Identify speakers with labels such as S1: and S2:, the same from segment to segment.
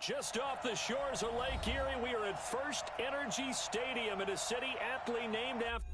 S1: Just off the shores of Lake Erie, we are at First Energy Stadium in a city aptly named after...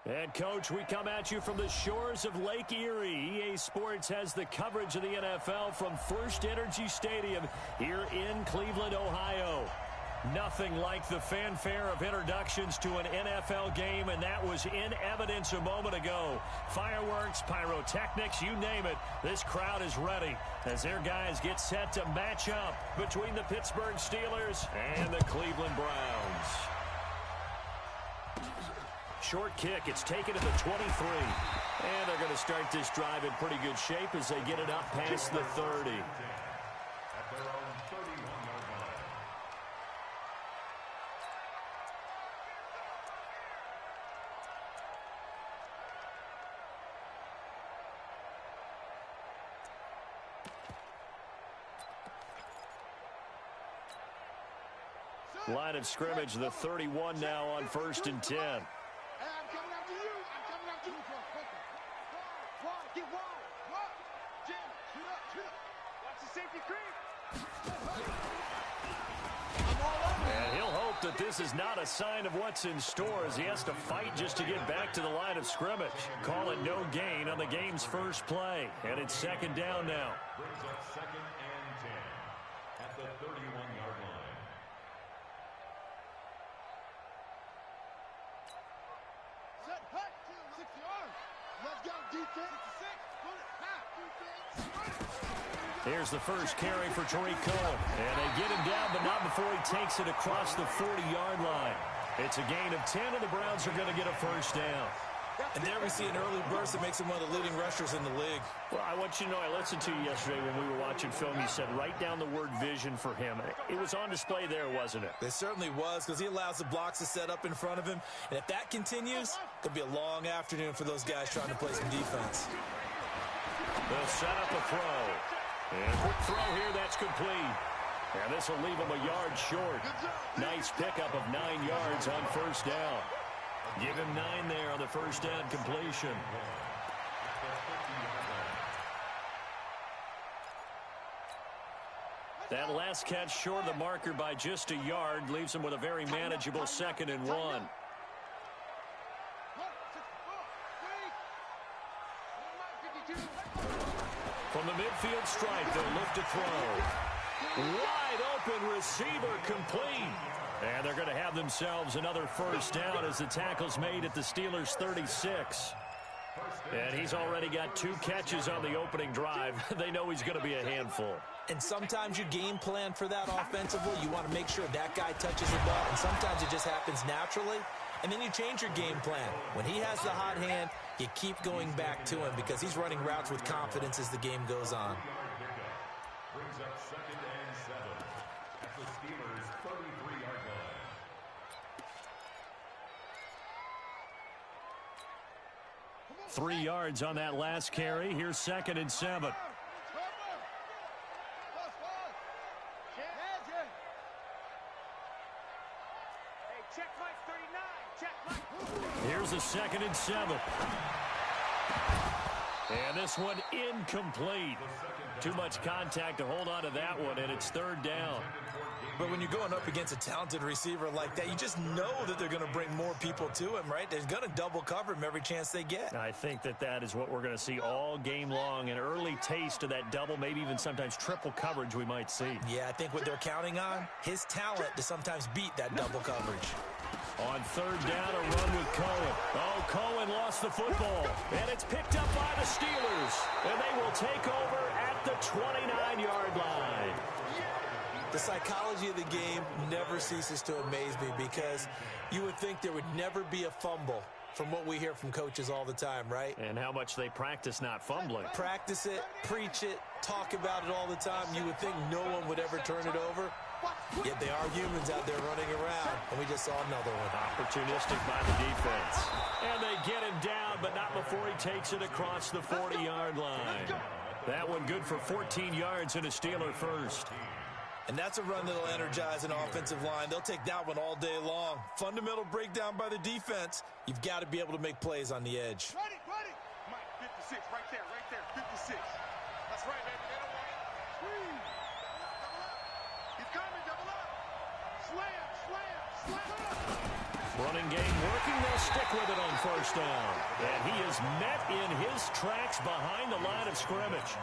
S1: And, Coach, we come at you from the shores of Lake Erie. EA Sports has the coverage of the NFL from First Energy Stadium here in Cleveland, Ohio. Nothing like the fanfare of introductions to an NFL game, and that was in evidence a moment ago. Fireworks, pyrotechnics, you name it. This crowd is ready as their guys get set to match up between the Pittsburgh Steelers and the Cleveland Browns. Short kick. It's taken at the 23. And they're going to start this drive in pretty good shape as they get it up past the 30.
S2: At their own 31-yard line.
S1: Line of scrimmage, the 31 now on 1st and 10. And he'll hope that this is not a sign of what's in store as he has to fight just to get back to the line of scrimmage. Call it no gain on the game's first play. And it's 2nd down now.
S2: Brings up 2nd and 10 at the 31-yard line.
S3: Set, hut, 6 yards. Let's go, defense. 6, put it, half, defense.
S1: Here's the first carry for Tariq Cohen. And they get him down, but not before he takes it across the 40-yard line. It's a gain of 10, and the Browns are going to get a first down.
S4: And there we see an early burst that makes him one of the leading rushers in the league.
S1: Well, I want you to know, I listened to you yesterday when we were watching film. You said write down the word vision for him. It was on display there, wasn't it?
S4: It certainly was, because he allows the blocks to set up in front of him. And if that continues, it could be a long afternoon for those guys trying to play some defense.
S1: They'll set up a throw. And quick throw here, that's complete. And this will leave him a yard short. Nice pickup of 9 yards on 1st down. Give him 9 there on the 1st down completion. That last catch short of the marker by just a yard leaves him with a very manageable 2nd and 1. From the midfield stripe, they'll look to throw. Wide open receiver complete. And they're going to have themselves another first down as the tackle's made at the Steelers' 36. And he's already got 2 catches on the opening drive. They know he's going to be a handful.
S4: And sometimes you game plan for that offensively. You want to make sure that guy touches the ball. And sometimes it just happens naturally. And then you change your game plan. When he has the hot hand, you keep going back to him because he's running routes with confidence as the game goes on.
S2: Brings up 2nd and 7 at the Steelers' 33-yard line.
S1: Three yards on that last carry. Here's 2nd and 7. Here's a 2nd and 7. And this one incomplete. Too much contact to hold on to that one, and it's 3rd down.
S4: But when you're going up against a talented receiver like that, you just know that they're going to bring more people to him, right? They're going to double cover him every chance they get.
S1: I think that is what we're going to see all game long. An early taste of that double, maybe even sometimes triple coverage we might see.
S4: Yeah, I think what they're counting on, his talent to sometimes beat that double coverage.
S1: On 3rd down, a run with Cohen. Oh, Cohen lost the football. And it's picked up by the Steelers. And they will take over at the 29-yard line.
S4: The psychology of the game never ceases to amaze me because you would think there would never be a fumble from what we hear from coaches all the time, right?
S1: And how much they practice not fumbling.
S4: Practice it, preach it, talk about it all the time. You would think no one would ever turn it over. Yet they are humans out there running around, and we just saw another one.
S1: Opportunistic by the defense. And they get him down, but not before he takes it across the 40-yard line. That one good for 14 yards and a Steeler first.
S4: And that's a run that'll energize an offensive line. They'll take that one all day long. Fundamental breakdown by the defense. You've got to be able to make plays on the edge.
S3: Ready. Mike, 56, right there, 56. That's right, baby. They don't want it. Squeeze. Double up. He's coming, double up. Slam.
S1: Running game working. They'll stick with it on 1st down. And he is met in his tracks behind the line of scrimmage.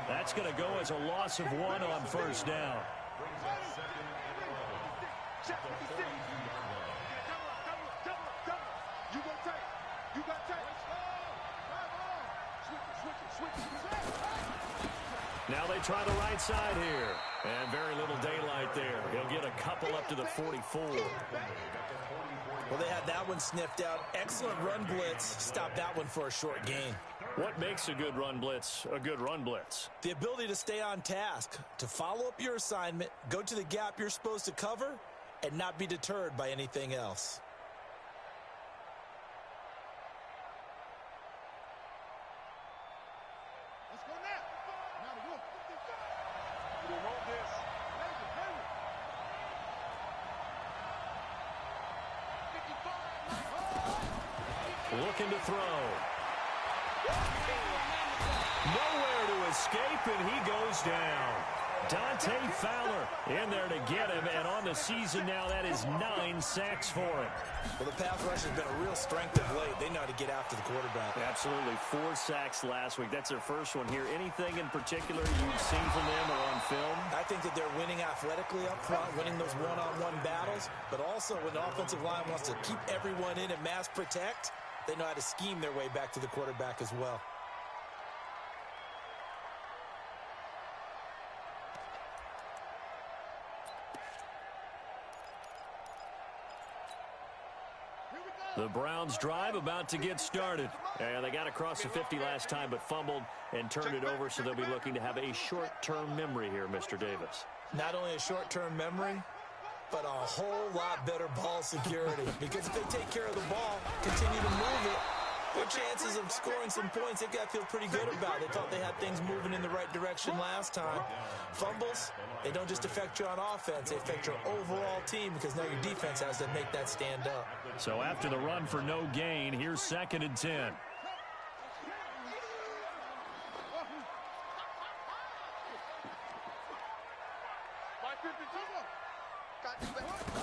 S1: That's going to go as a loss of 1 on 1st down.
S2: Brings up 2nd and 11 at the 42-yard line.
S3: Double. You go tight. Switch it.
S1: Now they try the right side here. And very little daylight there. He'll get a couple up to the 44.
S4: Well, they had that one sniffed out. Excellent run blitz. Stop that one for a short gain.
S1: What makes a good run blitz a good run blitz?
S4: The ability to stay on task, to follow up your assignment, go to the gap you're supposed to cover, and not be deterred by anything else.
S3: Let's go now. Now the wolf. We want this.
S1: Looking to throw. Nowhere to escape, and he goes down. Dante Fowler in there to get him, and on the season now, that is 9 sacks for him.
S4: Well, the pass rush has been a real strength of late. They know how to get after the quarterback.
S1: Absolutely. 4 sacks last week. That's their first one here. Anything in particular you've seen from them or on film?
S4: I think that they're winning athletically up front, winning those one-on-one battles, but also when the offensive line wants to keep everyone in and mass protect, they know how to scheme their way back to the quarterback as well.
S1: The Browns drive about to get started. And they got across the 50 last time but fumbled and turned it over, so they'll be looking to have a short-term memory here, Mr. Davis.
S4: Not only a short-term memory, but a whole lot better ball security. Because if they take care of the ball, continue to move it, their chances of scoring some points, they've got to feel pretty good about. They thought they had things moving in the right direction last time. Fumbles, they don't just affect you on offense, they affect your overall team because now your defense has to make that stand up.
S1: So after the run for no gain, here's 2nd and 10.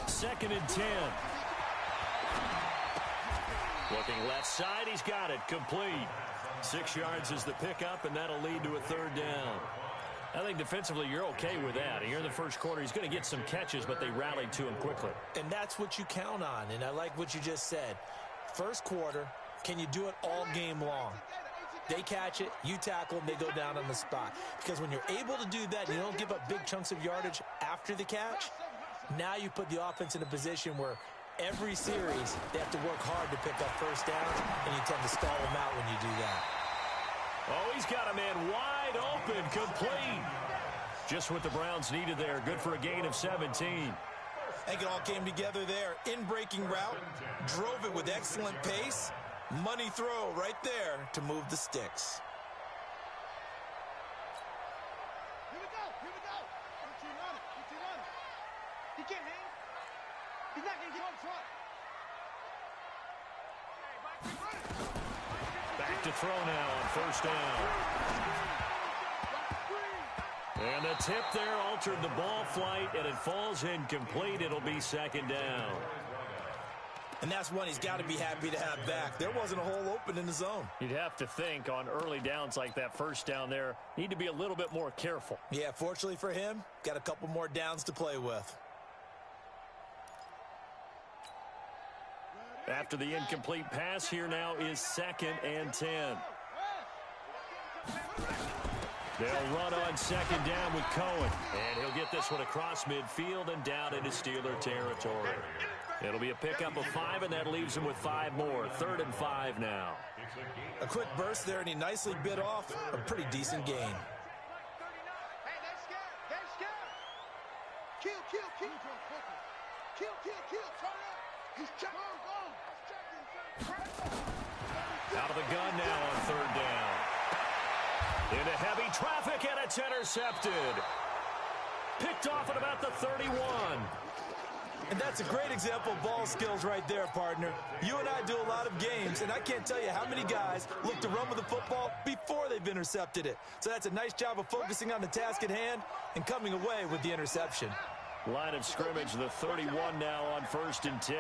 S1: Second and 10. Looking left side, he's got it, complete. 6 yards is the pickup, and that'll lead to a third down. I think defensively you're okay with that. Here in the first quarter, he's going to get some catches, but they rallied to him quickly.
S4: And that's what you count on, and I like what you just said. First quarter, can you do it all game long? They catch it, you tackle them, they go down on the spot. Because when you're able to do that, you don't give up big chunks of yardage after the catch, now you put the offense in a position where every series they have to work hard to pick up first downs, and you tend to stall them out when you do that.
S1: Oh, he's got a man wide open, complete. Just what the Browns needed there. Good for a gain of 17.
S4: I think it all came together there. In-breaking route, drove it with excellent pace. Money throw right there to move the sticks.
S3: Here we go. 15 on it. He can't hang. He's not going to get on front.
S1: Back to throw now on first down. And the tip there altered the ball flight, and it falls incomplete. It'll be second down.
S4: And that's one he's got to be happy to have back. There wasn't a hole open in the zone.
S1: You'd have to think on early downs like that first down there, need to be a little bit more careful.
S4: Yeah, fortunately for him, got a couple more downs to play with.
S1: After the incomplete pass, here now is 2nd and 10. They'll run on second down with Cohen. And he'll get this one across midfield and down into Steeler territory. It'll be a pickup of 5, and that leaves him with 5 more. 3rd and 5 now.
S4: A quick burst there, and he nicely bit off a pretty decent gain.
S3: Hey, that's scared. Kill. Turn up. He's checking.
S1: Out of the gun now on 3rd down. Into heavy traffic, and it's intercepted. Picked off at about the 31.
S4: And that's a great example of ball skills right there, partner. You and I do a lot of games, and I can't tell you how many guys look to run with the football before they've intercepted it. So that's a nice job of focusing on the task at hand and coming away with the interception.
S1: Line of scrimmage, the 31 now on 1st and 10.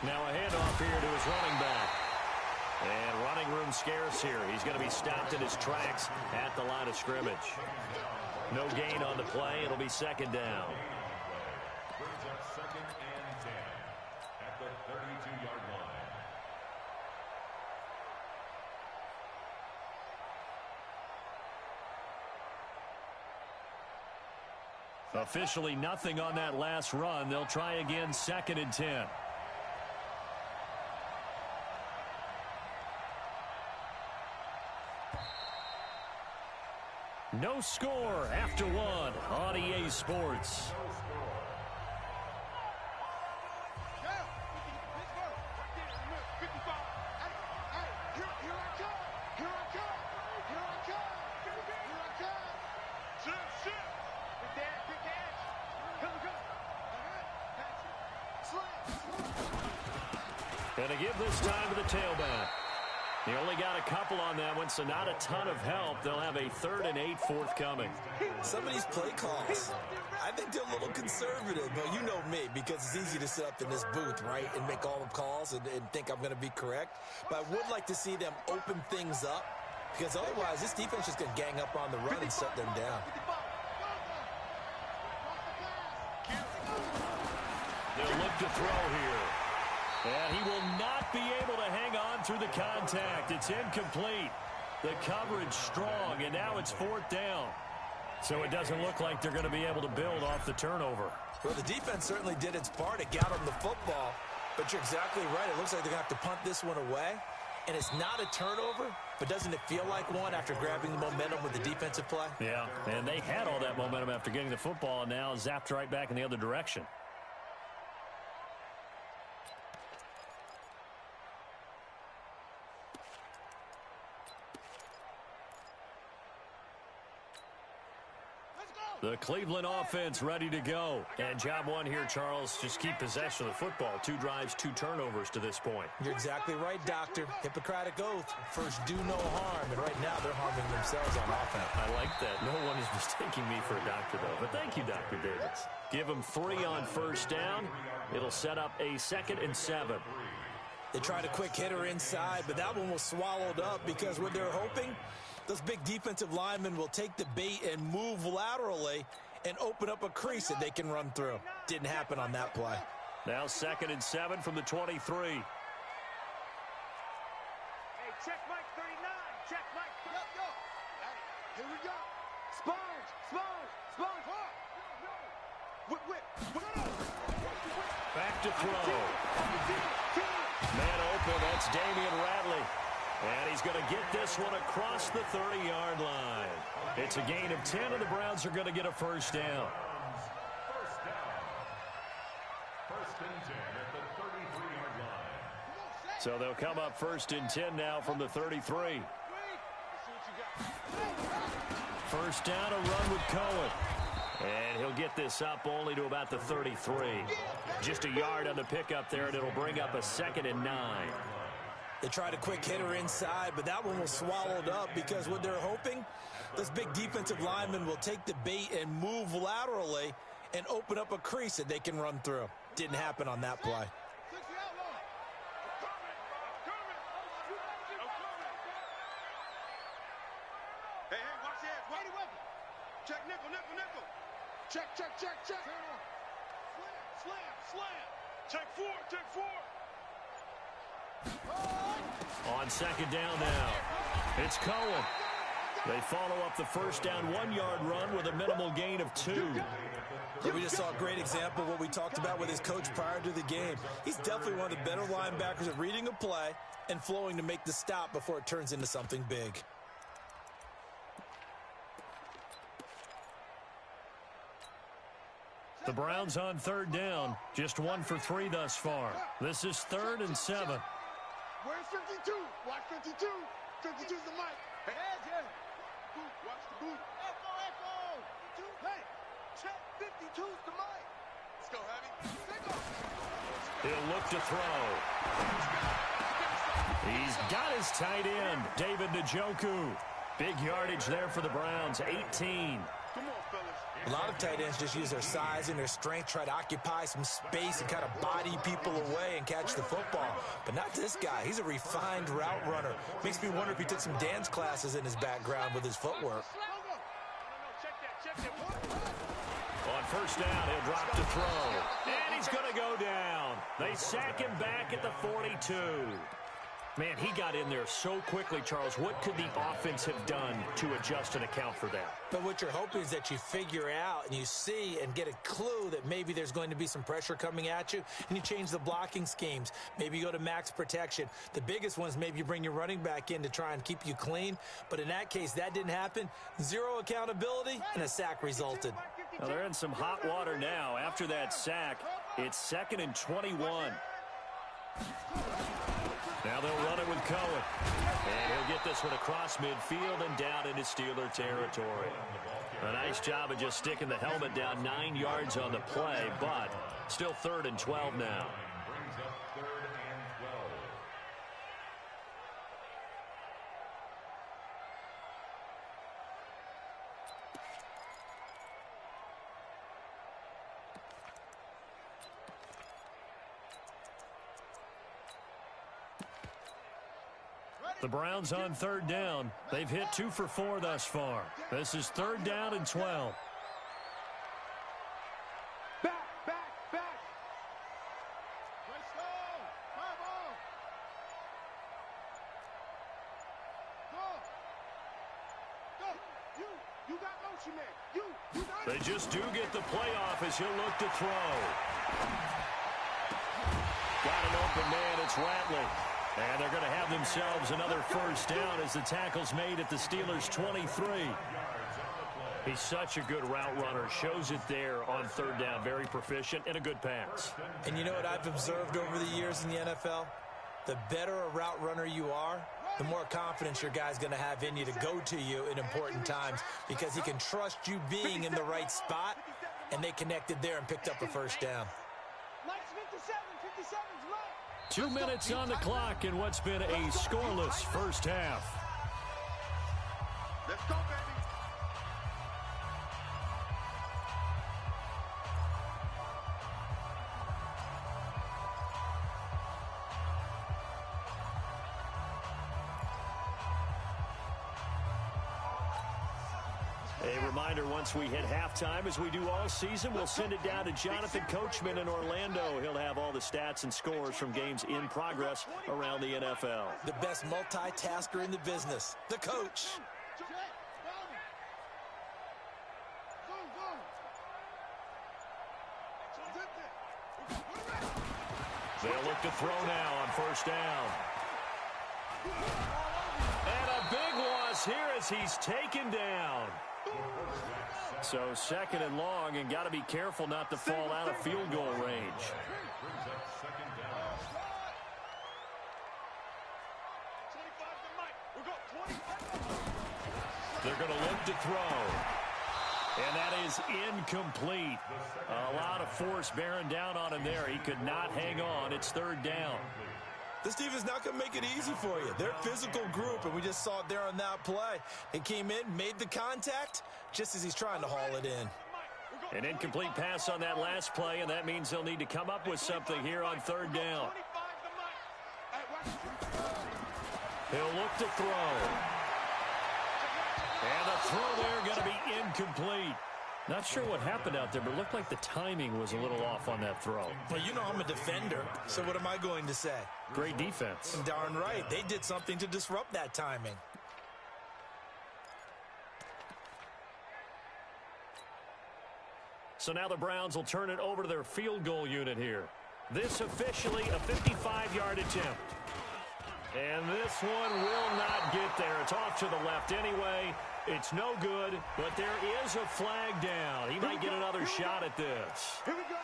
S1: Now a handoff here to his running back. And running room scarce here. He's going to be stopped in his tracks at the line of scrimmage. No gain on the play. It'll be second down.
S2: Brings up 2nd and 10 at the 32-yard line.
S1: Officially nothing on that last run. They'll try again 2nd and 10. No score after 1 on EA Sports. And a give this time to the tailback. He only got a couple on that one, so not a ton of help. They'll have a 3rd and 8 forthcoming.
S4: Some of these play calls, I think they're a little conservative, but you know me, because it's easy to sit up in this booth, right, and make all the calls and think I'm going to be correct. But I would like to see them open things up, because otherwise this defense is going to gang up on the run and shut them down.
S1: They'll look to throw here. And he will not be able to hang on through the contact. It's incomplete. The coverage strong, and now it's 4th down. So it doesn't look like they're going to be able to build off the turnover.
S4: Well, the defense certainly did its part. It got them the football. But you're exactly right. It looks like they're going to have to punt this one away. And it's not a turnover, but doesn't it feel like one after grabbing the momentum with the defensive play?
S1: Yeah, and they had all that momentum after getting the football, and now zapped right back in the other direction. The Cleveland offense ready to go. And job one here, Charles, just keep possession of the football. 2 drives, 2 turnovers to this point.
S4: You're exactly right, Doctor. Hippocratic oath. First, do no harm. And right now, they're harming themselves on offense.
S1: I like that. No one is mistaking me for a doctor, though. But thank you, Dr. Davis. Give them 3 on first down. It'll set up a 2nd and 7.
S4: They tried a quick hitter inside, but that one was swallowed up because what they're hoping, those big defensive linemen will take the bait and move laterally and open up a crease that they can run through. Didn't happen on that play.
S1: Now 2nd and 7 from the 23.
S3: Hey, check Mike 39. Check Mike 39. Yo. Hey, here we go. Sponge. Whip.
S1: Back to throw. Man open, that's Damian Ratley. And he's going to get this one across the 30-yard line. It's a gain of 10, and the Browns are going to get a first down.
S2: First down. 1st and 10 at the 33-yard line.
S1: So they'll come up 1st and 10 now from the 33. First down, a run with Cohen. And he'll get this up only to about the 33. Just a yard on the pickup there, and it'll bring up a 2nd and 9.
S4: They tried a quick hitter inside, but that one was swallowed up because what they're hoping, those big defensive linemen will take the bait and move laterally and open up a crease that they can run through. Didn't happen on that play.
S3: Hey, watch your head. Whitey weapon. Check nickel. Check. Slam. Check 4.
S1: On 2nd down now, it's Cohen. They follow up the first down 1-yard run with a minimal gain of 2.
S4: We just saw a great example of what we talked about with his coach prior to the game. He's definitely one of the better linebackers at reading a play and flowing to make the stop before it turns into something big.
S1: The Browns on 3rd down, just 1 for 3 thus far. This is 3rd and 7.
S3: Where's 52? Watch 52. 52's the mic. Hey, boot, watch the boot. Echo. 52. Hey, check 52's the mic. Let's go, Heavy.
S1: He'll look to throw. He's got his tight end, David Njoku. Big yardage there for the Browns, 18.
S3: Come on, fellas.
S4: A lot of tight ends just use their size and their strength, try to occupy some space and kind of body people away and catch the football. But not this guy. He's a refined route runner. Makes me wonder if he took some dance classes in his background with his footwork.
S1: On first down, he'll drop to throw. And he's going to go down. They sack him back at the 42. Man, he got in there so quickly, Charles. What could the offense have done to adjust and account for that?
S4: But what you're hoping is that you figure out and you see and get a clue that maybe there's going to be some pressure coming at you, and you change the blocking schemes. Maybe you go to max protection. The biggest one is maybe you bring your running back in to try and keep you clean. But in that case, that didn't happen. 0 accountability, and a sack resulted.
S1: Well, they're in some hot water now. After that sack, it's 2nd and 21. Now they'll run it with Cohen. And he'll get this one across midfield and down into Steeler territory. A nice job of just sticking the helmet down 9 yards on the play, but still 3rd and 12 now.
S2: Brings up 3rd and 12.
S1: The Browns on 3rd down. They've hit 2 for 4 thus far. This is 3rd down and 12.
S3: Back. Let's go. Go. You got motion there. You got
S1: They just do get the playoff as he'll look to throw. Got an open man. It's Ratley. And they're going to have themselves another first down as the tackle's made at the Steelers' 23. He's such a good route runner. Shows it there on 3rd down. Very proficient and a good pass.
S4: And you know what I've observed over the years in the NFL? The better a route runner you are, the more confidence your guy's going to have in you to go to you in important times because he can trust you being in the right spot, and they connected there and picked up a first down.
S1: 2 minutes on the clock in what's been a scoreless first half.
S3: Let's go, baby.
S1: A reminder, once we hit halftime, as we do all season, we'll send it down to Jonathan Coachman in Orlando. He'll have all the stats and scores from games in progress around the NFL.
S4: The best multitasker in the business, the coach.
S1: They'll look to throw now on first down. And a big loss here as he's taken down. So second and long, and got to be careful not to fall out of field goal range. They're going to look to throw. And that is incomplete. A lot of force bearing down on him there. He could not hang on. It's third down.
S4: This team is not going to make it easy for you. They're a physical group, and we just saw it there on that play. He came in, made the contact, just as he's trying to haul it in.
S1: An incomplete pass on that last play, and that means they'll need to come up with something here on third down. He'll look to throw. And the throw there going to be incomplete. Not sure what happened out there, but it looked like the timing was a little off on that throw.
S4: Well, you know I'm a defender, so what am I going to say?
S1: Great defense.
S4: Darn right. They did something to disrupt that timing.
S1: So now the Browns will turn it over to their field goal unit here. This officially a 55-yard attempt. And this one will not get there. It's off to the left anyway. It's no good, but there is a flag down. He might get another shot at this.
S3: Here we go.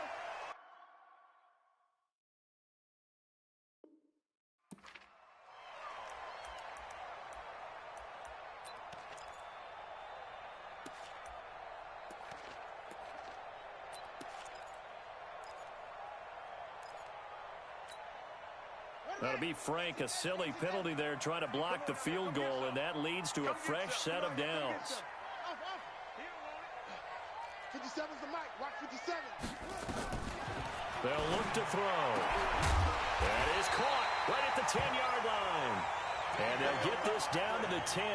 S1: That'll be Frank, a silly penalty there trying to block the field goal, and that leads to a fresh set of downs.
S3: 57's the mic. Watch 57.
S1: They'll look to throw. That is caught right at the 10-yard line. And they'll get this down to the 10.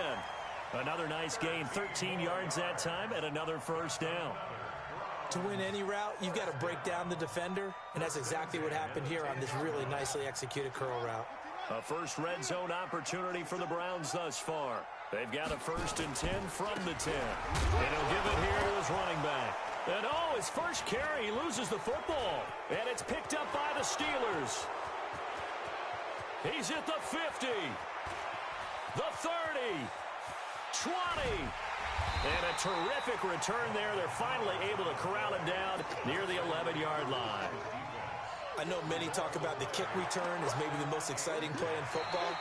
S1: Another nice gain, 13 yards that time, and another first down.
S4: To win any route, you've got to break down the defender, and that's exactly what happened here on this really nicely executed curl route.
S1: A first red zone opportunity for the Browns thus far. They've got a 1st and 10 from the 10. And he'll give it here to his running back. And oh, his first carry, he loses the football. And it's picked up by the Steelers. He's at the 50, the 30, 20. And a terrific return there. They're finally able to corral him down near the 11-yard line.
S4: I know many talk about the kick return as maybe the most exciting play in football,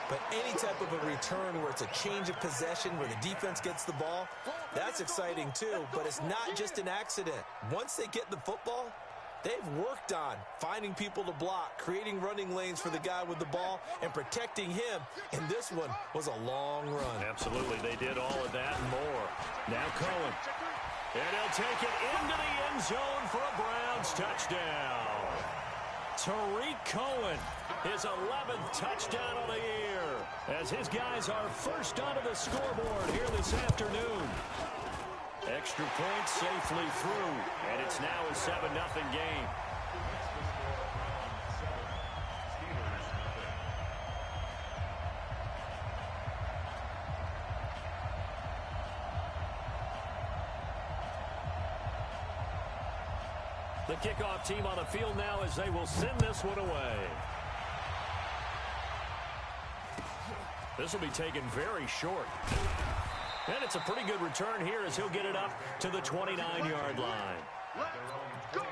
S4: but any type of a return where it's a change of possession, where the defense gets the ball, that's exciting too, but it's not just an accident. Once they get the football, they've worked on finding people to block, creating running lanes for the guy with the ball, and protecting him. And this one was a long run.
S1: Absolutely, they did all of that and more. Now Cohen. And he'll take it into the end zone for a Browns touchdown. Tariq Cohen, his 11th touchdown of the year, as his guys are first onto the scoreboard here this afternoon. Extra point safely through, and it's now a 7-0 game. The kickoff team on the field now as they will send this one away. This will be taken very short. And it's a pretty good return here as he'll get it up to the 29-yard line.
S3: Let's go.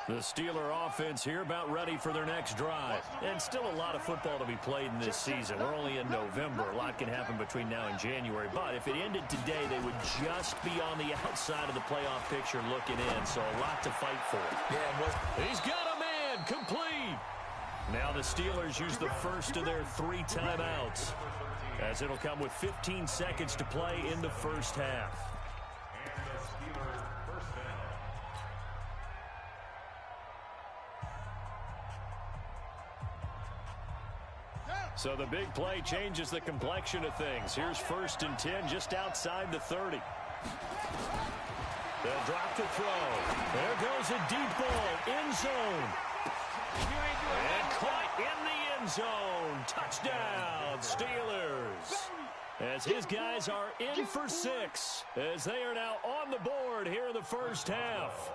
S1: The Steeler offense here about ready for their next drive. And still a lot of football to be played in this season. We're only in November. A lot can happen between now and January. But if it ended today, they would just be on the outside of the playoff picture looking in. So a lot to fight for.
S4: Yeah,
S1: he's got a man complete. Now the Steelers use the first of their 3 timeouts, as it'll come with 15 seconds to play in the first half. So the big play changes the complexion of things. Here's 1st and 10 just outside the 30. They'll drop the throw. There goes a deep ball. End zone. And caught in the end zone. Touchdown, Steelers. As his guys are in for 6, as they are now on the board here in the first half.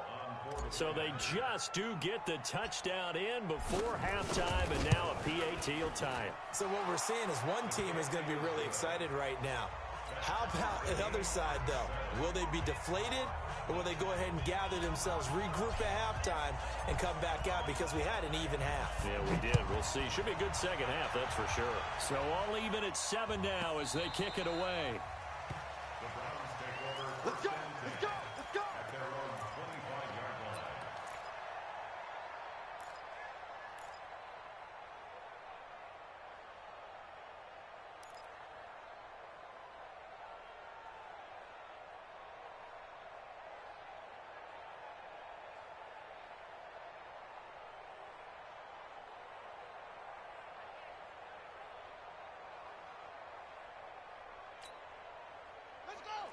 S1: So they just do get the touchdown in before halftime, and now a PAT will tie it.
S4: So what we're seeing is one team is going to be really excited right now. How about the other side, though? Will they be deflated, or will they go ahead and gather themselves, regroup at halftime, and come back out because we had an even half?
S1: Yeah, we did. We'll see. Should be a good second half, that's for sure. So all even at 7 now as they kick it away.
S3: Let's go! Let's go! Let's go!
S2: At their own 25-yard line.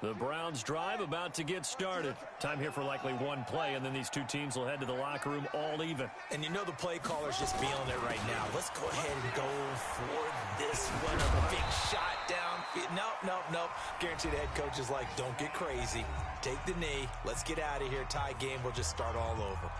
S1: The Browns drive about to get started. Time here for likely one play, and then these two teams will head to the locker room all even.
S4: And you know the play caller's just feeling it right now. Let's go ahead and go for this one. A big shot down. Nope. Guaranteed the head coach is like, don't get crazy. Take the knee. Let's get out of here. Tie game. We'll just start all over.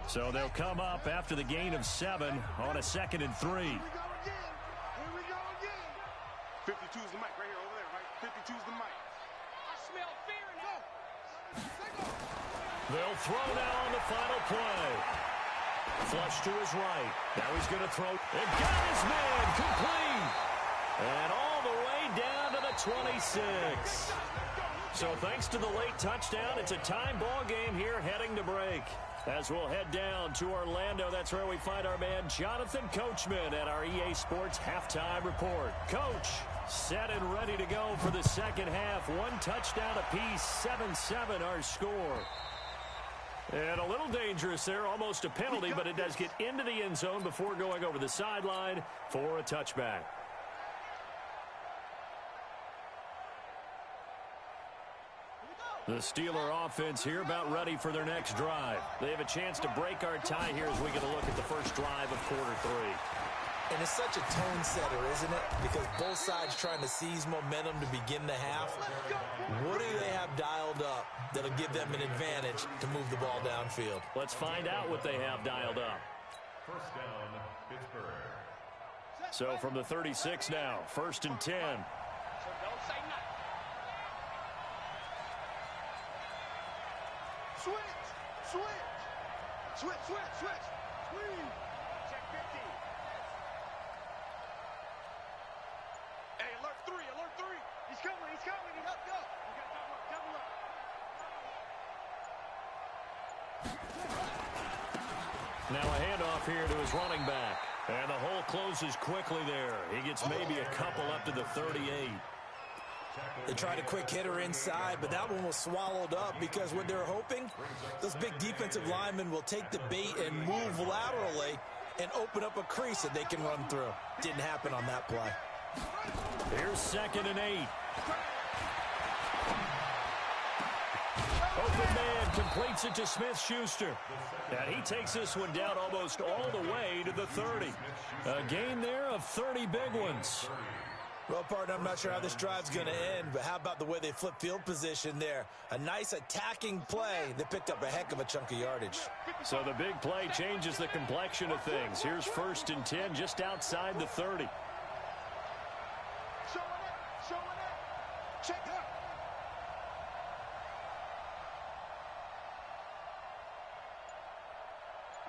S1: So they'll come up after the gain of 7 on a 2nd and 3.
S3: Here we go again. 52's the mic right here, over there, right? 52's the mic. I smell fear in here.
S1: They'll throw now on the final play. Flush to his right. Now he's going to throw. And got his man complete. And all the way down to the 26. So thanks to the late touchdown, it's a time ball game here heading to break. As we'll head down to Orlando, that's where we find our man Jonathan Coachman at our EA Sports Halftime Report. Coach, set and ready to go for the second half. 1 touchdown apiece, 7-7 our score. And a little dangerous there, almost a penalty, but it does get into the end zone before going over the sideline for a touchback. The Steeler offense here about ready for their next drive. They have a chance to break our tie here as we get a look at the first drive of quarter 3.
S4: And it's such a tone setter, isn't it? Because both sides trying to seize momentum to begin the half. What do they have dialed up that'll give them an advantage to move the ball downfield?
S1: Let's find out what they have dialed up.
S2: First down, Pittsburgh.
S1: So from the 36 now, 1st and 10.
S3: Switch. Check 50. Hey, alert 3. He's coming. He's up, go. You got double up.
S1: Now a handoff here to his running back. And the hole closes quickly there. He gets maybe a couple up to the 38.
S4: They tried a quick hitter inside, but that one was swallowed up because what they're hoping, those big defensive linemen will take the bait and move laterally and open up a crease that they can run through. Didn't happen on that play.
S1: Here's 2nd and 8. Open man completes it to Smith-Schuster. And he takes this one down almost all the way to the 30. A gain there of 30 big ones.
S4: Well, partner, I'm not sure how this drive's going to end, but how about the way they flip field position there? A nice attacking play that picked up a heck of a chunk of yardage.
S1: So the big play changes the complexion of things. Here's 1st and 10 just outside the 30.
S3: Showing it. Check it out.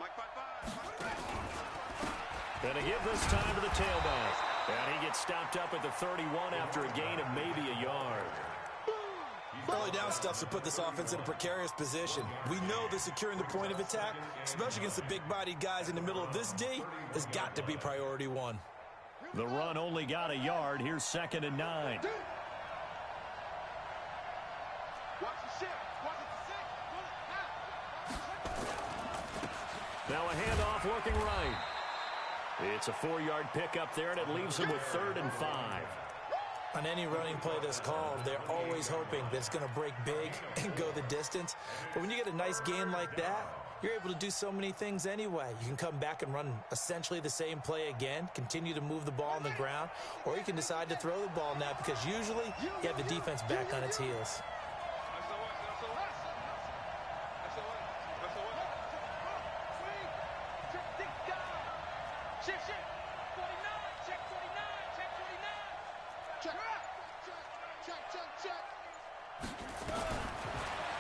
S3: Mike 5-5.
S1: And to give this time to the tailback. And he gets stopped up at the 31 after a gain of maybe a yard.
S4: Early down stuff to put this offense in a precarious position. We know that securing the point of attack, especially against the big-bodied guys in the middle of this D, has got to be priority one.
S1: The run only got a yard. Here's 2nd and 9. Now a handoff looking right. It's a 4-yard pickup there, and it leaves him with 3rd and 5.
S4: On any running play that's called, they're always hoping that it's going to break big and go the distance. But when you get a nice gain like that, you're able to do so many things anyway. You can come back and run essentially the same play again, continue to move the ball on the ground, or you can decide to throw the ball now because usually you have the defense back on its heels.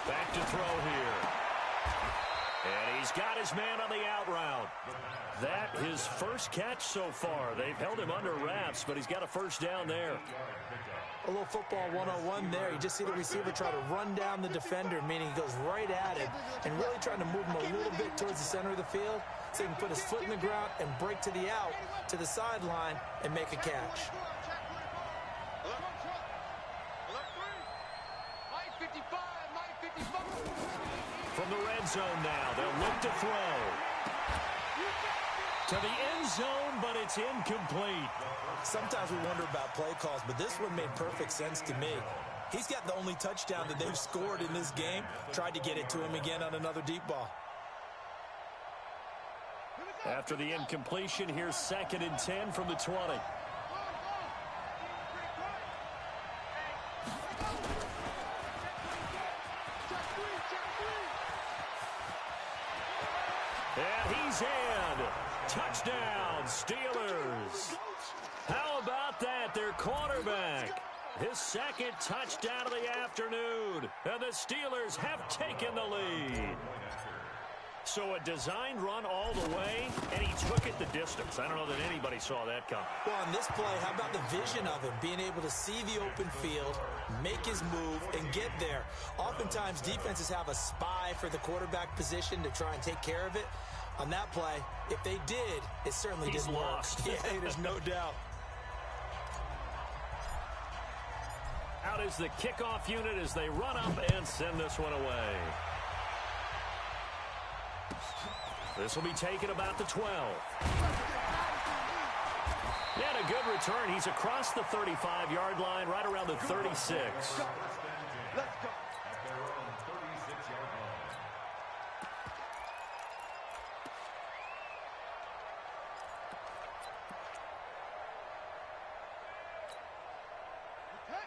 S1: Back to throw here. And he's got his man on the out route. That his first catch so far. They've held him under wraps, but he's got a first down there.
S4: A little football 101 there. You just see the receiver try to run down the defender, meaning he goes right at him and really trying to move him a little bit towards the center of the field so he can put his foot in the ground and break to the out, to the sideline, and make a catch.
S1: From the red zone now, they'll look to throw. To the end zone, but it's incomplete.
S4: Sometimes we wonder about play calls, but this one made perfect sense to me. He's got the only touchdown that they've scored in this game. Tried to get it to him again on another deep ball.
S1: After the incompletion, here's 2nd and 10 from the 20. And he's in. Touchdown, Steelers. How about that? Their quarterback. His 2nd touchdown of the afternoon. And the Steelers have taken the lead. So a designed run all the way, and he took it the distance. I don't know that anybody saw that come.
S4: Well, on this play, how about the vision of him? Being able to see the open field, make his move, and get there. Oftentimes, defenses have a spy for the quarterback position to try and take care of it. On that play, if they did, it certainly didn't
S1: lost.
S4: work. Yeah, there's no doubt.
S1: Out is the kickoff unit as they run up and send this one away. This will be taken about the 12. And a good return. He's across the 35-yard line, right around the 36.
S3: Let's go.
S2: At their own 36-yard line.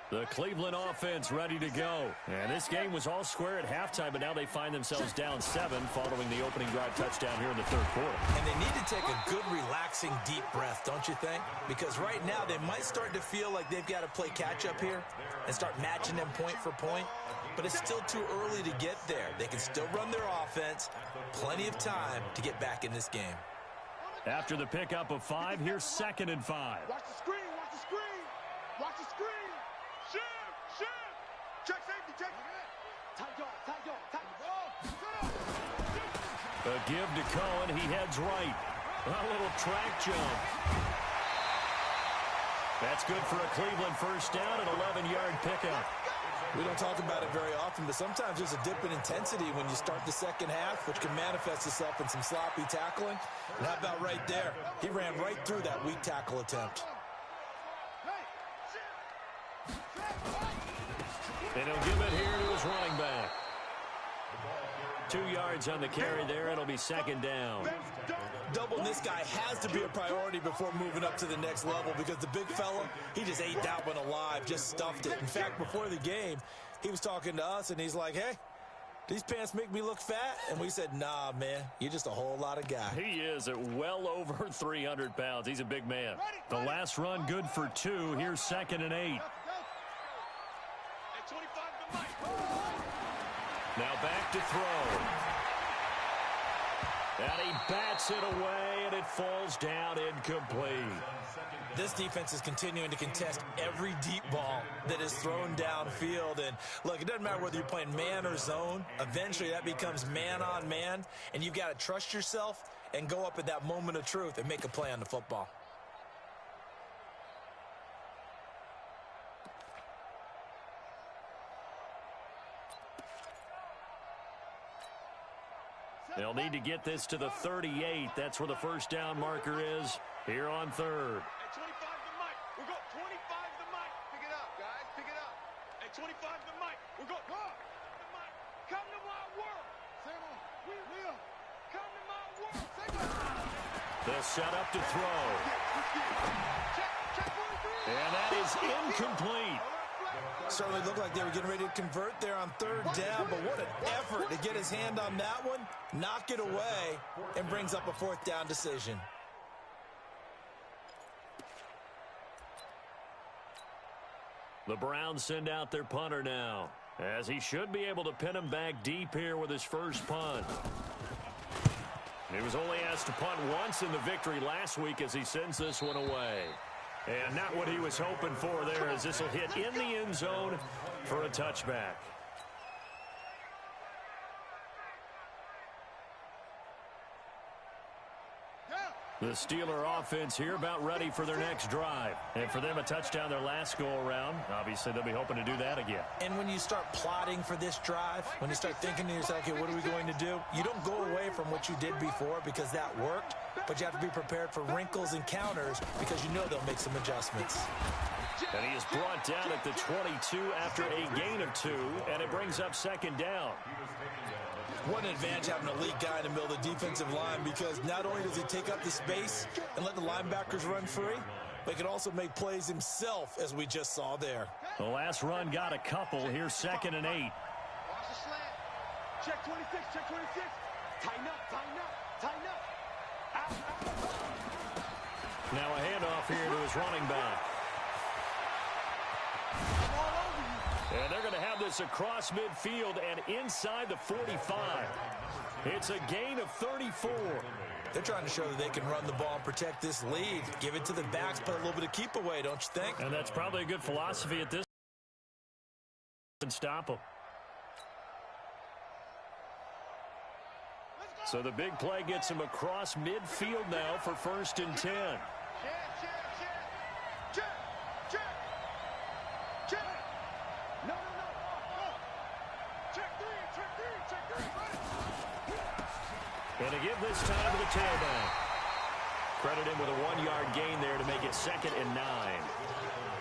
S1: The Cleveland offense ready to go. And this game was all square at halftime, but now they find themselves down 7 following the opening drive touchdown here in the 3rd quarter.
S4: And they need to take a good, relaxing, deep breath, don't you think? Because right now they might start to feel like they've got to play catch-up here and start matching them point for point. But it's still too early to get there. They can still run their offense. Plenty of time to get back in this game.
S1: After the pickup of 5, here's 2nd and 5.
S3: Watch the screen. Watch the screen. Watch the screen. Shift. Check safety. Check. Tight yard.
S1: A give to Cohen. He heads right. A little track jump. That's good for a Cleveland first down, an 11-yard pickup.
S4: We don't talk about it very often, but sometimes there's a dip in intensity when you start the second half, which can manifest itself in some sloppy tackling. And how about right there? He ran right through that weak tackle attempt.
S1: And he'll give it here to his running back. 2 yards on the carry there. It'll be 2nd down.
S4: Doubling this guy has to be a priority before moving up to the next level because the big fella, he just ate that one alive, just stuffed it. In fact, before the game, he was talking to us, and he's like, hey, these pants make me look fat? And we said, nah, man, you're just a whole lot of guy.
S1: He is at well over 300 pounds. He's a big man. The last run good for 2. Here's 2nd and 8. Now back to throw. And he bats it away, and it falls down incomplete.
S4: This defense is continuing to contest every deep ball that is thrown downfield. And, look, it doesn't matter whether you're playing man or zone. Eventually, that becomes man-on-man, and you've got to trust yourself and go up at that moment of truth and make a play on the football.
S1: They'll need to get this to the 38. That's where the first down marker is here on third.
S3: At 25 the mic. We'll go 25 the mic. Pick it up, guys. Pick it up. At 25 the mic. We'll go. The mic. Come to my world. Say on. We will. Come to my world. Say on.
S1: The setup to throw.
S3: Check 43.
S1: And that is incomplete.
S4: Certainly looked like they were getting ready to convert there on third down, but what an effort to get his hand on that one, knock it away, and brings up a fourth down decision.
S1: The Browns send out their punter now, as he should be able to pin him back deep here with his first punt. He was only asked to punt once in the victory last week as he sends this one away. And not what he was hoping for there, as this will hit in the end zone for a touchback. The Steeler offense here about ready for their next drive. And for them, a touchdown their last go-around. Obviously, they'll be hoping to do that again.
S4: And when you start plotting for this drive, when you start thinking to yourself, okay, what are we going to do? You don't go away from what you did before because that worked, but you have to be prepared for wrinkles and counters because you know they'll make some adjustments.
S1: And he is brought down at the 22 after a gain of 2, and it brings up second down.
S4: What an advantage having an elite guy in the middle of the defensive line, because not only does he take up the space and let the linebackers run free, but he can also make plays himself, as we just saw there.
S1: The last run got a couple. Here's 2nd and 8.
S3: Watch the slant. Check 26, check 26. Tighten up, tighten up, tighten up. Out.
S1: Now a handoff here to his running back. And they're going to have this across midfield and inside the 45. It's a gain of 34.
S4: They're trying to show that they can run the ball and protect this lead. Give it to the backs, put a little bit of keep away, don't you think?
S1: And that's probably a good philosophy at this point. And stop them. So the big play gets him across midfield now for 1st and 10. And to give this time to the tailback. Credit him with a 1-yard gain there to make it 2nd and 9.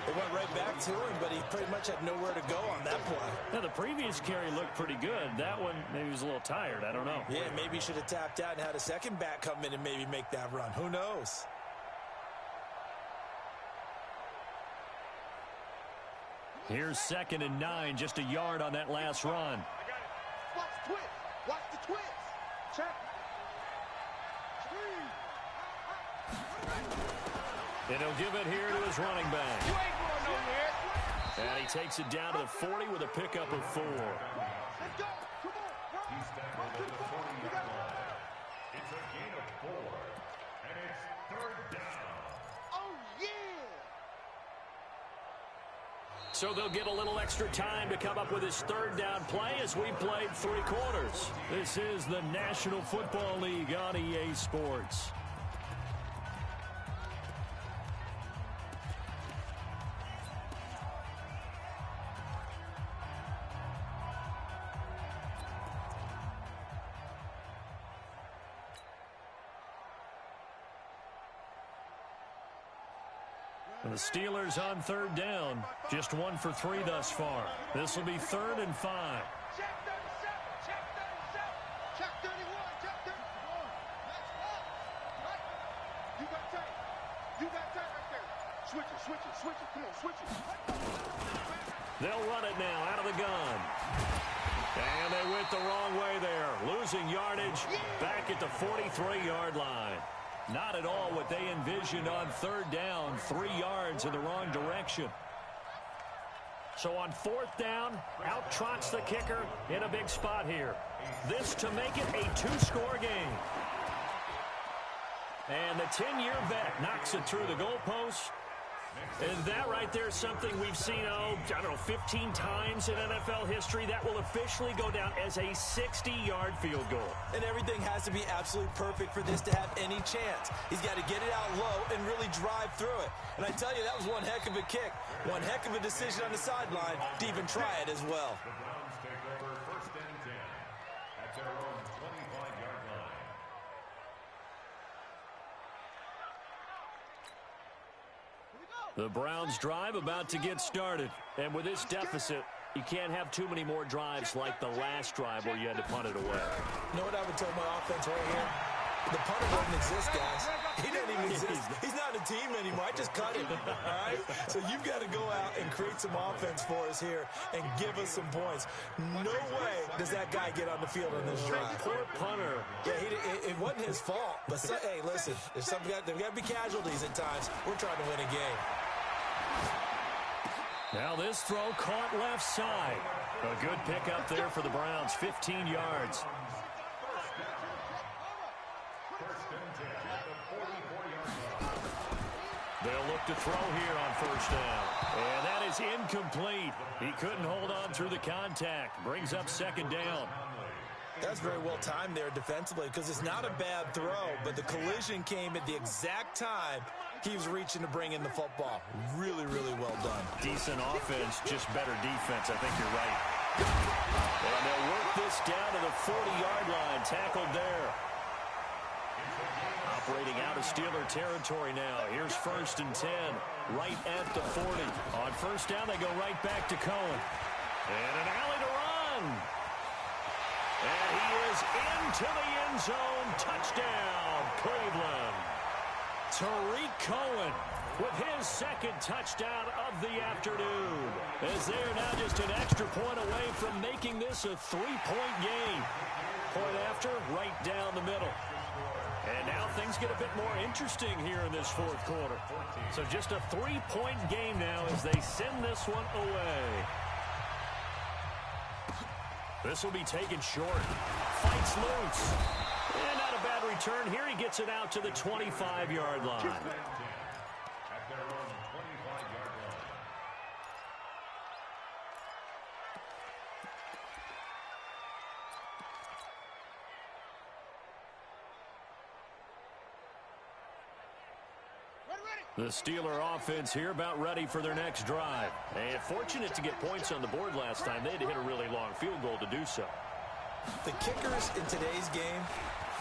S4: It went right back to him, but he pretty much had nowhere to go on that play.
S1: Now, the previous carry looked pretty good. That one, maybe he was a little tired. I don't know.
S4: Yeah, maybe he should have tapped out and had a second back come in and maybe make that run. Who knows?
S1: Here's 2nd and 9, just a yard on that last run.
S3: Watch the twist. Watch the twist. Check.
S1: And he'll give it here to his running back.
S3: You ain't going nowhere.
S1: And he takes it down to the 40 with a pickup of 4.
S3: Let's go. Come on.
S2: He stepped over the 40-yard line. It's a gain of 4. And it's 3rd down.
S3: Oh, yeah.
S1: So they'll get a little extra time to come up with his 3rd down play as we played 3 quarters. This is the National Football League on EA Sports. And the Steelers on 3rd down. Just 1 for 3 thus far. This will be 3rd and 5.
S3: Check 37. Check 37. Check 31. Check 31. Let's go. Right. You got tape. You got tape right there. Switch it. Switch it. Switch it. Come on. Switch it.
S1: They'll run it now out of the gun. And they went the wrong way there. Losing yardage back at the 43-yard line. Not at all what they envisioned on 3rd down. 3 yards in the wrong direction. So on 4th down, out trots the kicker in a big spot here. This to make it a 2-score game. And the 10-year vet knocks it through the goalpost. And that right there is something we've seen, 15 times in NFL history. That will officially go down as a 60-yard field goal.
S4: And everything has to be absolutely perfect for this to have any chance. He's got to get it out low and really drive through it. And I tell you, that was one heck of a kick. One heck of a decision on the sideline to even try it as well.
S2: The Browns take over 1st and 10 at their own 25-yard line.
S1: The Browns drive about to get started. And with this deficit, you can't have too many more drives like the last drive where you had to punt it away.
S4: You know what I would tell my offense right here? The punter doesn't exist, guys. He doesn't even exist. He's not a team anymore. I just cut him, all right? So you've got to go out and create some offense for us here and give us some points. No way does that guy get on the field on this drive.
S1: Poor punter.
S4: Yeah, it wasn't his fault. But, hey, listen, there's got to be casualties at times. We're trying to win a game.
S1: Now this throw caught left side. A good pickup there for the Browns, 15 yards. They'll look to throw here on 1st down. And that is incomplete. He couldn't hold on through the contact. Brings up 2nd down.
S4: That's very well timed there defensively because it's not a bad throw, but the collision came at the exact time he was reaching to bring in the football. Really, really well done.
S1: Decent offense, just better defense. I think you're right. And they'll work this down to the 40-yard line. Tackled there. Operating out of Steeler territory now. Here's 1st and 10, right at the 40. On 1st down, they go right back to Cohen. And an alley to run. And he is into the end zone. Touchdown, Cleveland. Tariq Cohen with his 2nd touchdown of the afternoon. As they're now just an extra point away from making this a 3-point game. Point after, right down the middle. And now things get a bit more interesting here in this 4th quarter. So just a 3-point game now as they send this one away. This will be taken short. Fights loose. And not a bad return here. He gets it out to the 25-yard line.
S2: At their own 25-yard line.
S1: The Steeler offense here about ready for their next drive. And fortunate to get points on the board last time. They had to hit a really long field goal to do so.
S4: The kickers in today's game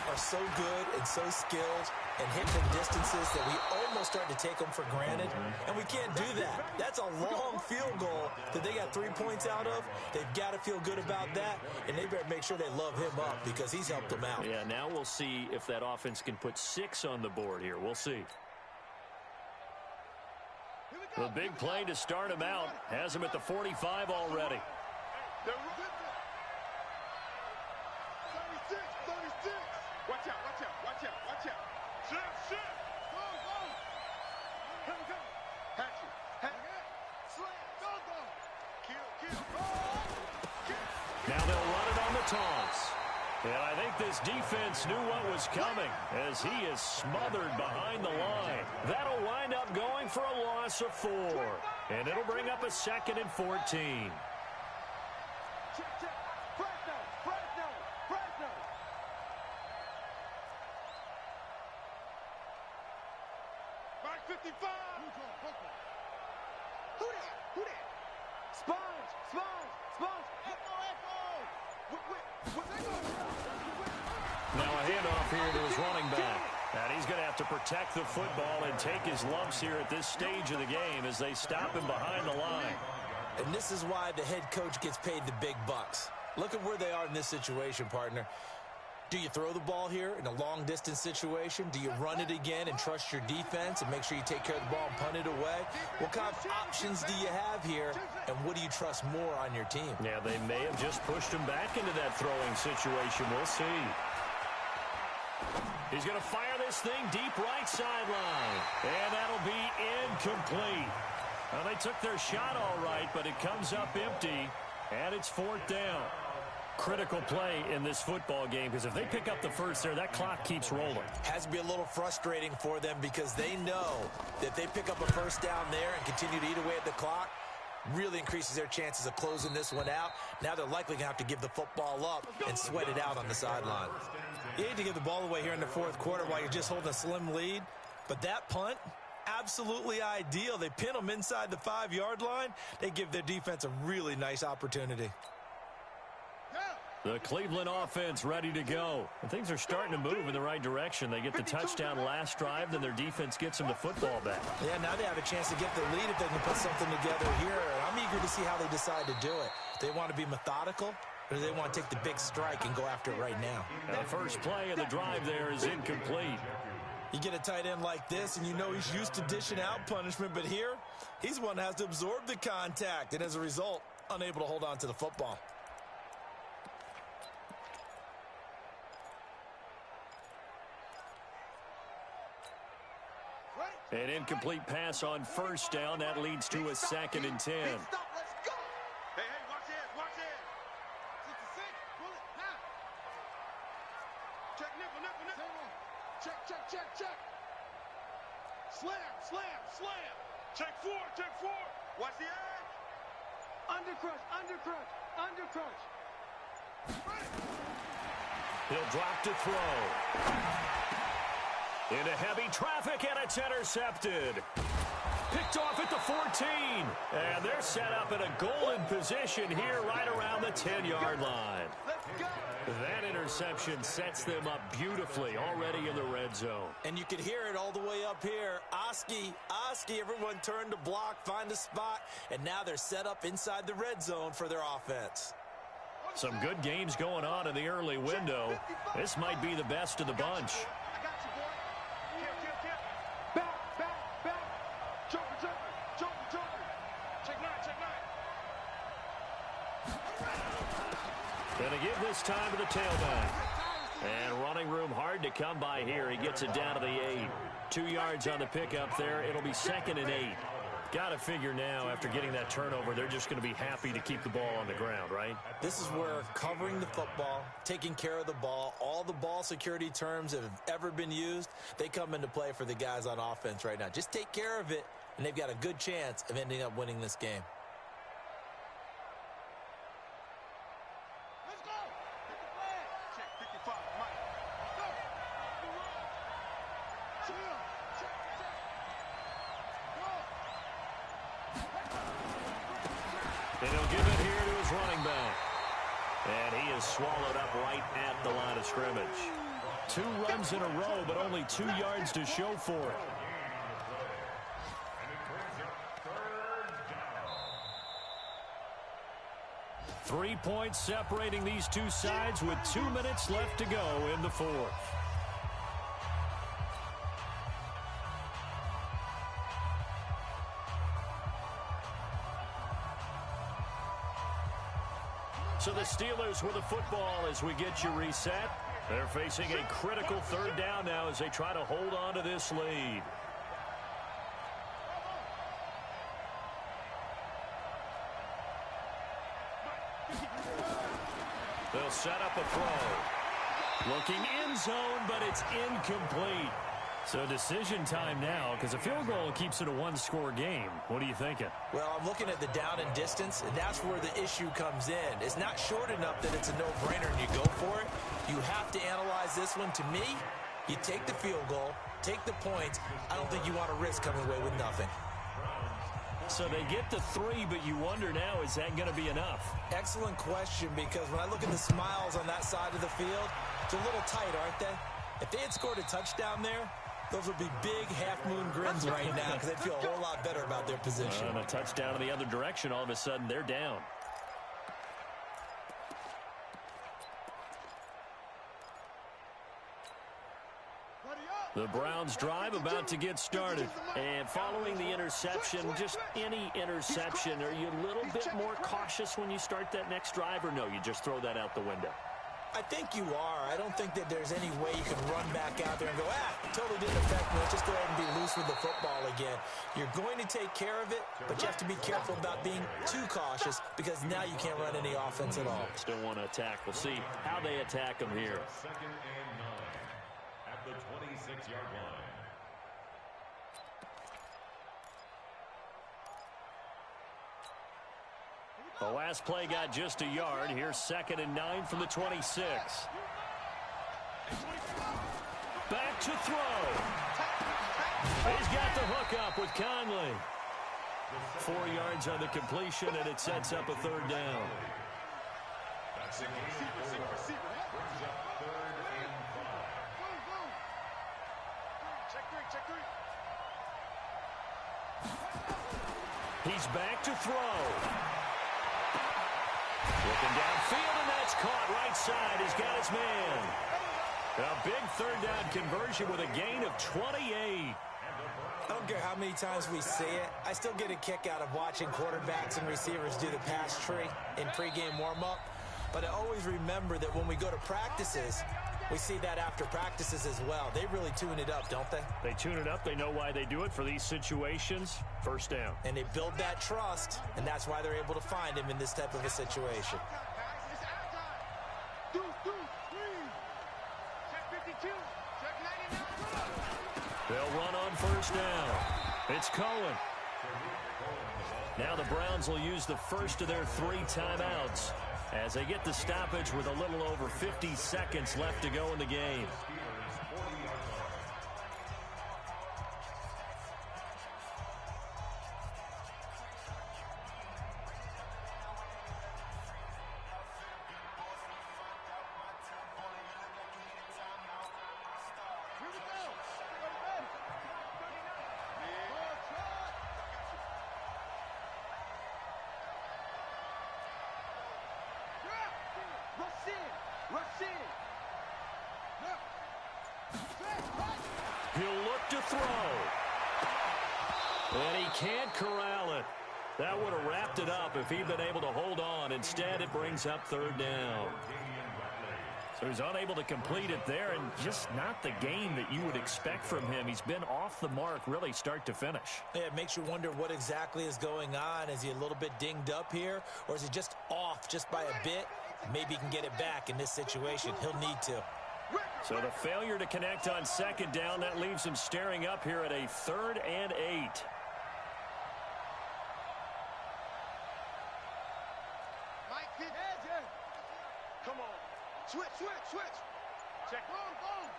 S4: are so good and so skilled and hitting the distances that we almost start to take them for granted. And we can't do that. That's a long field goal that they got 3 points out of. They've got to feel good about that, and they better make sure they love him up because he's helped them out.
S1: Yeah, now we'll see if that offense can put 6 on the board here. We'll see. The big play to start him out has him at the 45 already.
S3: 36. Watch out, watch out, watch out, watch out. Shit. Go. Come. Hatch it. Slam. Go. Kill.
S1: Now they'll run it on the toss. And I think this defense knew what was coming as he is smothered behind the line. That'll wind up going for a loss of 4. And it'll bring up a 2nd and 14.
S3: Check. Fresno. Back 55. Who that? Sponge.
S1: Now a handoff here to his running back. And he's going to have to protect the football and take his lumps here at this stage of the game as they stop him behind the line.
S4: And this is why the head coach gets paid the big bucks. Look at where they are in this situation, partner. Do you throw the ball here in a long-distance situation? Do you run it again and trust your defense and make sure you take care of the ball and punt it away? What kind of options do you have here, and what do you trust more on your team?
S1: Yeah, they may have just pushed him back into that throwing situation. We'll see. He's going to fire this thing deep right sideline. And that'll be incomplete. Well, they took their shot all right, but it comes up empty, and it's 4th down. Critical play in this football game, because if they pick up the first there, that clock keeps rolling.
S4: Has to be a little frustrating for them because they know that if they pick up a first down there and continue to eat away at the clock, really increases their chances of closing this one out. Now they're likely going to have to give the football up and sweat it out on the sideline.
S5: You hate to give the ball away here in the 4th quarter while you're just holding a slim lead, but that punt, absolutely ideal. They pin them inside the 5-yard line. They give their defense a really nice opportunity.
S1: The Cleveland offense ready to go. And things are starting to move in the right direction. They get the touchdown last drive, then their defense gets them the football back.
S5: Yeah, now they have a chance to get the lead if they can put something together here. I'm eager to see how they decide to do it. Do they want to be methodical, or do they want to take the big strike and go after it right now?
S1: And the first play of the drive there is incomplete.
S5: You get a tight end like this, and you know he's used to dishing out punishment, but here, he's one that has to absorb the contact, and as a result, unable to hold on to the football.
S1: An incomplete pass on first down. That leads to a 2nd and 10.
S3: Let's go. Hey, watch this, watch this. 66, pull it, now. Check nickel. Check. Slam. Check four. Watch the edge. Undercrush.
S1: He'll drop to throw. Into heavy traffic, and it's intercepted. Picked off at the 14. And they're set up in a golden position here right around the 10-yard line.
S3: Let's go.
S1: That interception sets them up beautifully already in the red zone.
S5: And you can hear it all the way up here. Oski, everyone turned to block, find a spot, and now they're set up inside the red zone for their offense.
S1: Some good games going on in the early window. This might be the best of the bunch. Gonna give this time to the tailback. And running room hard to come by here. He gets it down to the 8. 2 yards on the pickup there. It'll be 2nd and 8. Got to figure now, after getting that turnover, they're just going to be happy to keep the ball on the ground, right?
S5: This is where covering the football, taking care of the ball, all the ball security terms that have ever been used, they come into play for the guys on offense right now. Just take care of it, and they've got a good chance of ending up winning this game.
S3: Let's go. Pick the flag. Check 55, Mike. Let's go. Chill. Check.
S1: And he'll give it here to his running back. And he is swallowed up right at the line of scrimmage. 2 runs in a row, but only 2 yards to show for it. 3 points separating these two sides with 2 minutes left to go in the 4th. So the Steelers with the football as we get you reset. They're facing a critical 3rd down now as they try to hold on to this lead. They'll set up a throw. Looking end zone, but it's incomplete. So decision time now, because a field goal keeps it a 1-score game. What are you thinking?
S5: Well, I'm looking at the down and distance, and that's where the issue comes in. It's not short enough that it's a no-brainer and you go for it. You have to analyze this one. To me, you take the field goal, take the points. I don't think you want to risk coming away with nothing.
S1: So they get the 3, but you wonder now, is that going to be enough?
S5: Excellent question, because when I look at the smiles on that side of the field, it's a little tight, aren't they? If they had scored a touchdown there, those would be big half-moon grins right now because they'd feel a whole lot better about their position.
S1: And a touchdown in the other direction, all of a sudden they're down. The Browns drive about to get started. And following the interception, just any interception, are you a little bit more cautious when you start that next drive, or no, you just throw that out the window?
S4: I think you are. I don't think that there's any way you can run back out there and go, totally didn't affect me. Let's just go ahead and be loose with the football again. You're going to take care of it, but you have to be careful about being too cautious because now you can't run any offense at all.
S1: Still want to attack. We'll see how they attack them here.
S2: 2nd and 9 at the 26-yard line.
S1: The last play got just a yard. Here's 2nd and 9 from the 26. Back to throw. He's got the hook up with Conley. 4 yards on the completion, and it sets up a 3rd down.
S2: That's a receiver. Brings up 3rd and 5.
S3: Check 3.
S1: He's back to throw. Looking downfield, and that's caught right side. He's got his man. A big 3rd down conversion with a gain of 28.
S4: I don't care how many times we see it. I still get a kick out of watching quarterbacks and receivers do the pass tree in pregame warm-up. But I always remember that when we go to practices, we see that after practices as well. They really tune it up, don't they?
S1: They tune it up. They know why they do it for these situations. 1st down.
S4: And they build that trust, and that's why they're able to find him in this type of a situation.
S1: They'll run on 1st down. It's Cohen. Now the Browns will use the first of their 3 timeouts as they get the stoppage with a little over 50 seconds left to go in the game. He'll look to throw. And he can't corral it. That would have wrapped it up if he'd been able to hold on. Instead, it brings up 3rd down. So he's unable to complete it there, and just not the game that you would expect from him. He's been off the mark really start to finish.
S4: Yeah, it makes you wonder what exactly is going on. Is he a little bit dinged up here, or is he just off just by a bit? Maybe he can get it back in this situation. He'll need to.
S1: So the failure to connect on 2nd down, that leaves him staring up here at a 3rd and 8.
S3: Come on. Switch. Check. Boom.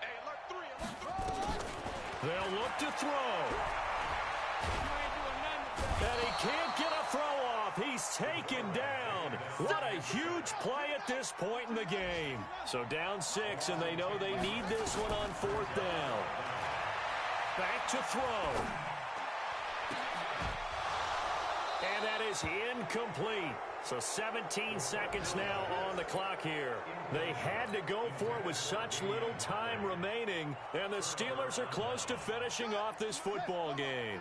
S3: Hey, alert 3.
S1: They'll look to throw. And he can't get a throw off. He's taken down. What a huge play at this point in the game. So down 6, and they know they need this one on 4th down. Back to throw. And that is incomplete. So 17 seconds now on the clock here. They had to go for it with such little time remaining, and the Steelers are close to finishing off this football game.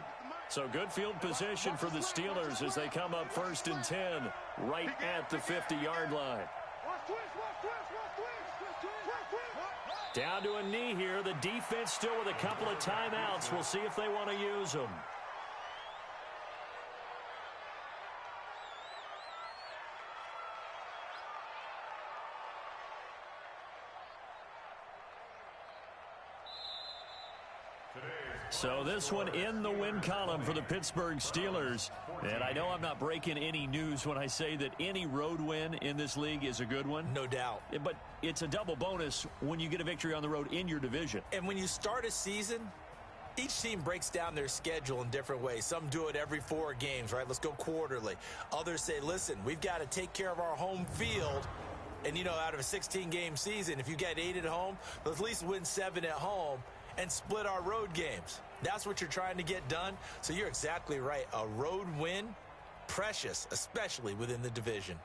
S1: So good field position for the Steelers as they come up 1st and 10 right at the 50-yard line. Down to a knee here. The defense still with a couple of timeouts. We'll see if they want to use them. So this one in the win column for the Pittsburgh Steelers. And I know I'm not breaking any news when I say that any road win in this league is a good one.
S4: No doubt.
S1: But it's a double bonus when you get a victory on the road in your division.
S4: And when you start a season, each team breaks down their schedule in different ways. Some do it every 4 games, right? Let's go quarterly. Others say, listen, we've got to take care of our home field. And, you know, out of a 16-game season, if you get 8 at home, let's at least win 7 at home and split our road games. That's what you're trying to get done. So you're exactly right. A road win, precious, especially within the division.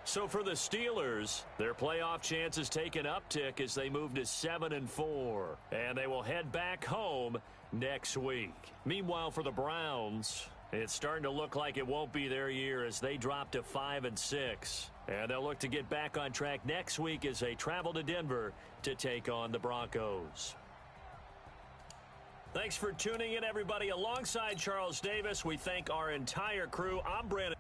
S1: So for the Steelers, their playoff chances take an uptick as they move to 7-4. And they will head back home next week. Meanwhile, for the Browns, it's starting to look like it won't be their year as they drop to 5-6. And they'll look to get back on track next week as they travel to Denver to take on the Broncos. Thanks for tuning in, everybody. Alongside Charles Davis, we thank our entire crew. I'm Brandon.